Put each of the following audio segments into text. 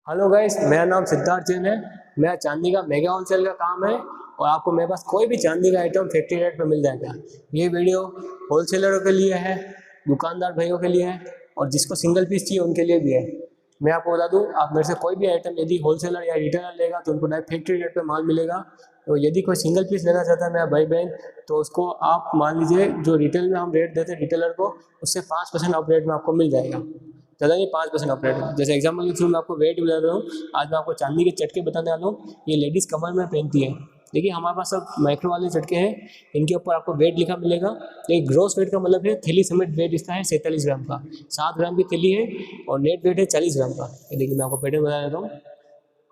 Hello guys, मेरा नाम सिद्धार्थ जैन है। मेरा चांदी का मेगा होलसेल का काम है और आपको मेरे पास कोई भी चांदी का आइटम फैक्ट्री रेट पे मिल जाएगा। ये वीडियो होलसेलरों के लिए है, दुकानदार भाइयों के लिए है और जिसको सिंगल पीस चाहिए उनके लिए भी है। मैं आपको बता दूं, आप मेरे से कोई भी आइटम यदि होलसेलर या रिटेलर लेगा तो उनको डायरेक्ट फैक्ट्री रेट पे माल मिलेगा। तो यदि कोई सिंगल पीस लेना चाहता है मेरा भाई बहन, तो उसको आप मान लीजिए जो रिटेल में हम रेट देते हैं रिटेलर को, उससे 5% ऑफ रेट में आपको मिल जाएगा। ज़्यादा नहीं, 5% ऑफ रेट। जैसे एग्जाम्पल के थ्रू मैं आपको वेट बता रहा हूँ। आज मैं आपको चांदी के चटके बताने वाला हूँ। ये लेडीज़ कमर में पहनती है। देखिए हमारे पास सब माइक्रो वाले चटके हैं, इनके ऊपर आपको वेट लिखा मिलेगा। ये ग्रोस वेट का मतलब है, थैली समेत वेट इसका है 47 ग्राम का। 7 ग्राम की थैली है और नेट वेट है 40 ग्राम का। ये देखिए मैं आपको पैटर्न बता देता हूँ।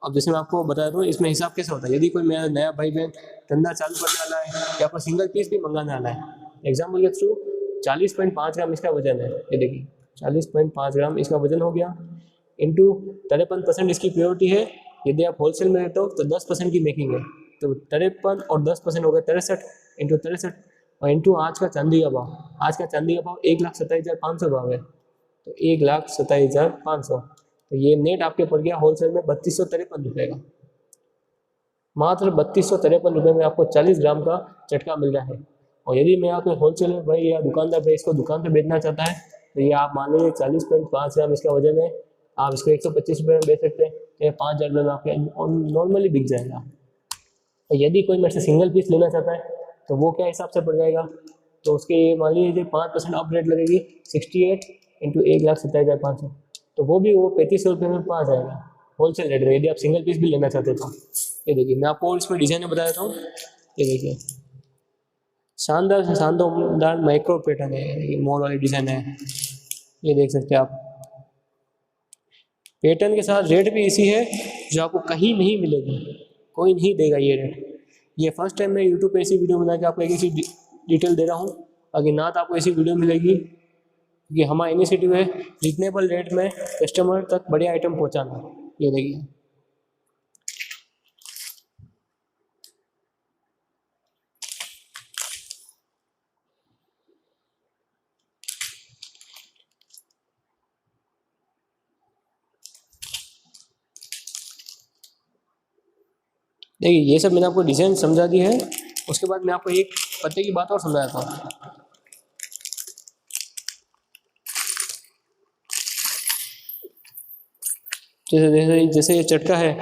अब जैसे मैं आपको बता देता हूँ इसमें हिसाब कैसे होता है। यदि कोई मेरा नया भाई बहन धंधा चालू करने वाला है या आपको सिंगल पीस भी मंगाने वाला है, एग्जाम्पल के थ्रू 40.5 ग्राम इसका वजन है। ये देखिए 40.5 ग्राम इसका वजन हो गया, इंटू 53% इसकी प्योरिटी है। यदि आप होलसेल में लेते हो तो 10% की मेकिंग है, तो 53 और 10% हो गया 63, इंटू 63 और इंटू आज का चांदी का भाव। आज का चांदी का भाव 1,27,500 भाव है, तो 1,27,500। तो ये नेट आपके पड़ गया होलसेल में 3253 रुपये का। मात्र 3253 रुपये में आपको 40 ग्राम का चटका मिल रहा है। और यदि मैं आपको होलसेलर भाई या दुकानदार भाई इसको दुकान पे बेचना चाहता है तो ये आप मान लीजिए 40.5 ग्राम इसका वजन है। आप इसको 125 रुपये में बेच सकते हैं, तो ये 5,000 रुपये में आपके नॉर्मली बिक जाएगा। और यदि कोई मेरे से सिंगल पीस लेना चाहता है तो वो क्या हिसाब से पड़ जाएगा, तो उसके मान लीजिए 5% ऑफ रेट लगेगी, 68 इंटू 1,27,500, तो वो 3500 रुपये में पास जाएगा होलसेल रेट में, यदि आप सिंगल पीस भी लेना चाहते हो तो। ये देखिए मैं आपको और इसमें डिज़ाइन बता देता हूँ। ये देखिए शानदार से शानदार माइक्रो पैटर्न है, ये मोर वाली डिज़ाइन है। ये देख सकते हैं आप। पैटर्न के साथ रेट भी इसी है जो आपको कहीं नहीं मिलेगी, कोई नहीं देगा ये रेट। ये फर्स्ट टाइम मैं यूट्यूब पे ऐसी वीडियो बना के आपको एक ऐसी डिटेल दे रहा हूँ, अगर ना तो आपको ऐसी वीडियो मिलेगी। ये हमारा इनिशिएटिव है रिजनेबल रेट में कस्टमर तक बढ़िया आइटम पहुँचाना। ये देखिए देखिए ये सब मैंने आपको डिज़ाइन समझा दी है। उसके बाद मैं आपको एक पत्ते की बात और समझाता हूँ। जैसे ये चटका है,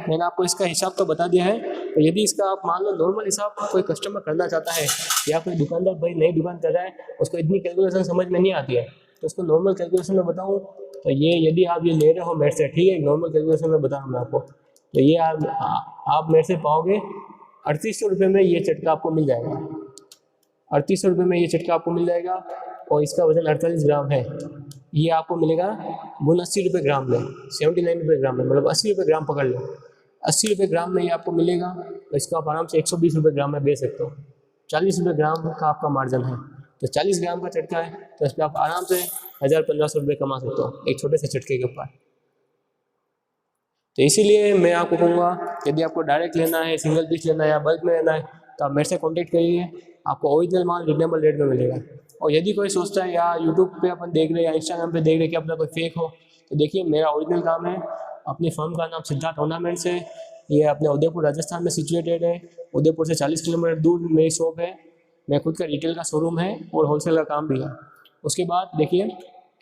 मैंने आपको इसका हिसाब तो बता दिया है। तो यदि इसका आप मान लो नॉर्मल हिसाब कोई कस्टमर करना चाहता है या कोई दुकानदार भाई नई दुकान कर रहा है, उसको इतनी कैलकुलेशन समझ में नहीं आती है, तो उसको नॉर्मल कैलकुलेशन में बताऊँ तो ये यदि आप ये ले रहे हो मेरे से, ठीक है, नॉर्मल कैलकुलेशन में बता रहा हूँ मैं आपको, तो ये आप मेरे से पाओगे 3800 रुपये में ये चटका आपको मिल जाएगा। 3800 रुपये में ये चटका आपको मिल जाएगा और इसका वजन 48 ग्राम है। ये आपको मिलेगा 79 रुपये ग्राम में, 79 रुपये ग्राम में, मतलब 80 रुपये ग्राम पकड़ लो। 80 रुपये ग्राम में ये आपको मिलेगा, तो इसको आप आराम से 120 रुपये ग्राम में बेच सकते हो। 40 रुपये ग्राम का आपका मार्जिन है, तो 40 ग्राम का चटका है, तो इस पर आप आराम से 1,000-1,500 रुपये कमा सकते हो एक छोटे से चटके के ऊपर। तो इसीलिए मैं आपको कहूँगा यदि आपको डायरेक्ट लेना है, सिंगल पीस लेना है या बल्क में लेना है, तो आप मेरे से कॉन्टेक्ट करिए, आपको ओरिजिनल माल रिजनेबल रेट में मिलेगा। और यदि कोई सोचता है या यूट्यूब पे अपन देख रहे हैं या इंस्टाग्राम पे देख रहे हैं कि अपना कोई फेक हो, तो देखिए मेरा ओरिजिनल काम है। अपनी फर्म का नाम सिद्धार्थ ऑर्नामेंट्स है। ये अपने उदयपुर राजस्थान में सिचुएटेड है। उदयपुर से 40 किलोमीटर दूर मेरी शॉप है। मैं खुद का रिटेल का शोरूम है और होलसेल का काम भी है। उसके बाद देखिए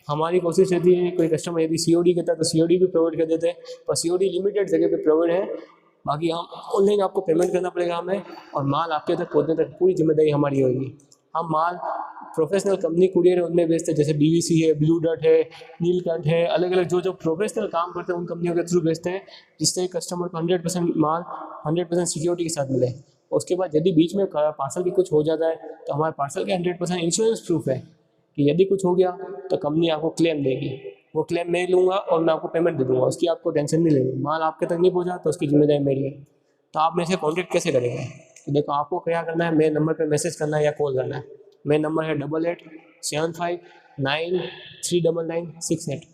हमारी कोशिश रहती है कोई कस्टमर यदि सीओडी कहता है तो सीओडी भी प्रोवाइड कर देते हैं, पर सीओडी लिमिटेड जगह पे प्रोवाइड है। बाकी हम ऑनलाइन आपको पेमेंट करना पड़ेगा हमें, और माल आपके तक पहुंचने तक पूरी जिम्मेदारी हमारी होगी। हम माल प्रोफेशनल कंपनी कुरियर है उनमें बेचते हैं, जैसे बीवीसी है, ब्लू डर्ट है, नीलकंठ है, अलग अलग जो प्रोफेशनल काम करते हैं उन कंपनियों के थ्रू बेचते हैं, जिससे कस्टमर को 100% माल 100% सिक्योरिटी के साथ मिले। उसके बाद यदि बीच में पार्सल भी कुछ हो जाता है तो हमारे पार्सल के 100% इंश्योरेंस प्रूफ है कि यदि कुछ हो गया तो कंपनी आपको क्लेम देगी। वो क्लेम मैं लूँगा और मैं आपको पेमेंट दे दूँगा, उसकी आपको टेंशन नहीं लेनी। माल आपके तक नहीं पहुँचा तो उसकी जिम्मेदारी मेरी है। तो आप मेरे से कॉन्टेक्ट कैसे करेंगे, तो देखो आपको क्या करना है, मेरे नंबर पे मैसेज करना है या कॉल करना है। मेरा नंबर है 8875939996।